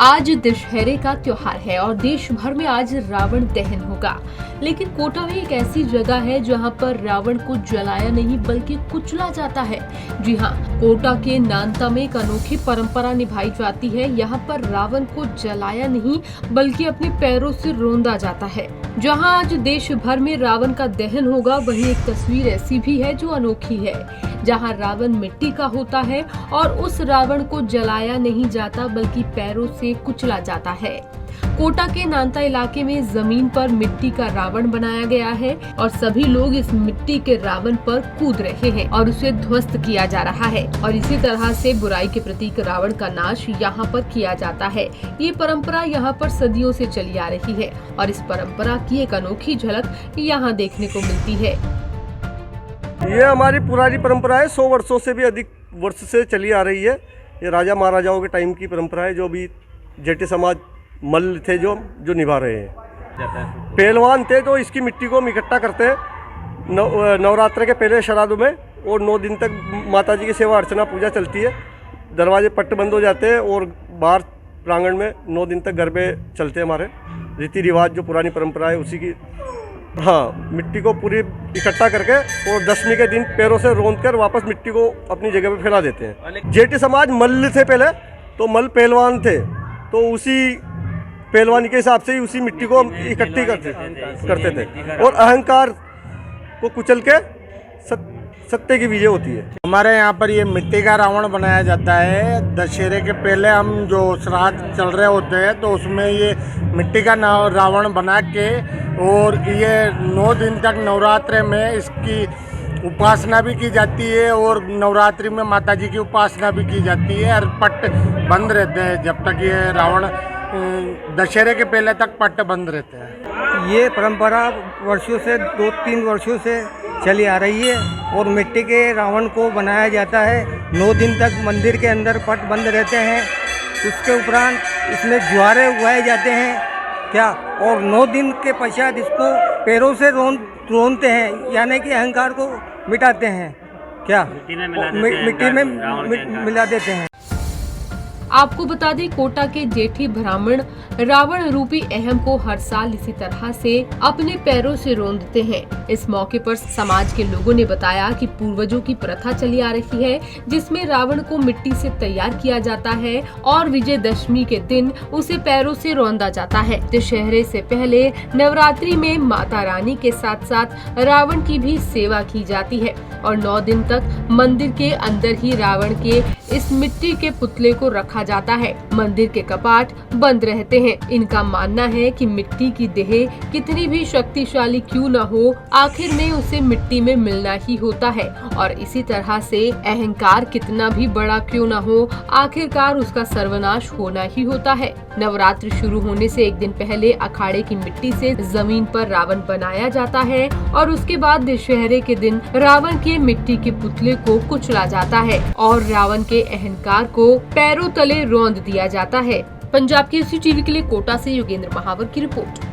आज दशहरे का त्योहार है और देश भर में आज रावण दहन होगा। लेकिन कोटा में एक ऐसी जगह है जहां पर रावण को जलाया नहीं बल्कि कुचला जाता है। जी हां, कोटा के नानता में एक अनोखी परंपरा निभाई जाती है। यहां पर रावण को जलाया नहीं बल्कि अपने पैरों से रौंदा जाता है। जहां आज देश भर में रावण का दहन होगा, वहीं एक तस्वीर ऐसी भी है जो अनोखी है, जहां रावण मिट्टी का होता है और उस रावण को जलाया नहीं जाता बल्कि पैरों से कुचला जाता है। कोटा के नानता इलाके में जमीन पर मिट्टी का रावण बनाया गया है और सभी लोग इस मिट्टी के रावण पर कूद रहे हैं और उसे ध्वस्त किया जा रहा है। और इसी तरह से बुराई के प्रतीक रावण का नाश यहाँ पर किया जाता है। ये परंपरा यहाँ पर सदियों से चली आ रही है और इस परंपरा की एक अनोखी झलक यहाँ देखने को मिलती है। ये हमारी पुरानी परंपरा है, 100 वर्षों से भी अधिक वर्ष से चली आ रही है। ये राजा महाराजाओं के टाइम की परंपरा है, जो भी जेठी समाज मल्ल थे जो निभा रहे हैं। पहलवान थे तो इसकी मिट्टी को हम इकट्ठा करते हैं नवरात्र के पहले श्राद्ध में, और 9 दिन तक माता जी की सेवा अर्चना पूजा चलती है। दरवाजे पट्ट बंद हो जाते हैं और बाहर प्रांगण में 9 दिन तक गरबे चलते हैं। हमारे रीति रिवाज जो पुरानी परंपरा है उसी की, हाँ, मिट्टी को पूरी इकट्ठा करके और दशमी के दिन पैरों से रौंद कर वापस मिट्टी को अपनी जगह पे फैला देते हैं। जेठी समाज मल्ल थे पहले, तो मल्ल पहलवान थे, तो उसी पहलवानी के हिसाब से ही उसी मिट्टी को इकट्ठी करते थे और अहंकार को कुचल के सत्य की विजय होती है। हमारे यहाँ पर ये मिट्टी का रावण बनाया जाता है। दशहरे के पहले हम जो श्राद्ध चल रहे होते हैं तो उसमें ये मिट्टी का रावण बना के, और ये 9 दिन तक नवरात्रे में इसकी उपासना भी की जाती है और नवरात्रि में माता जी की उपासना भी की जाती है। और पट्ट बंद रहते हैं जब तक ये रावण, दशहरे के पहले तक पट्ट बंद रहते हैं। ये परंपरा वर्षों से 2-3 वर्षों से चली आ रही है और मिट्टी के रावण को बनाया जाता है। 9 दिन तक मंदिर के अंदर पट बंद रहते हैं। उसके उपरांत इसमें ज्वारे उगाए जाते हैं क्या, और 9 दिन के पश्चात इसको पैरों से रौंदते हैं, यानी कि अहंकार को मिटाते हैं क्या, मिट्टी में मिला देते हैं। आपको बता दें, कोटा के जेठी ब्राह्मण रावण रूपी अहम को हर साल इसी तरह से अपने पैरों से रौंदते हैं। इस मौके पर समाज के लोगों ने बताया कि पूर्वजों की प्रथा चली आ रही है, जिसमें रावण को मिट्टी से तैयार किया जाता है और विजयदशमी के दिन उसे पैरों से रौंदा जाता है। दशहरे से पहले नवरात्रि में माता रानी के साथ साथ रावण की भी सेवा की जाती है और 9 दिन तक मंदिर के अंदर ही रावण के इस मिट्टी के पुतले को रखा जाता है। मंदिर के कपाट बंद रहते हैं। इनका मानना है कि मिट्टी की देह कितनी भी शक्तिशाली क्यों न हो, आखिर में उसे मिट्टी में मिलना ही होता है। और इसी तरह से अहंकार कितना भी बड़ा क्यों न हो, आखिरकार उसका सर्वनाश होना ही होता है। नवरात्र शुरू होने से एक दिन पहले अखाड़े की मिट्टी से जमीन पर रावण बनाया जाता है और उसके बाद दशहरे के दिन रावण के मिट्टी के पुतले को कुचला जाता है और रावण के अहंकार को पैरों तले रौंद दिया जाता है। पंजाब केसरी टीवी के लिए कोटा से योगेंद्र महावर की रिपोर्ट।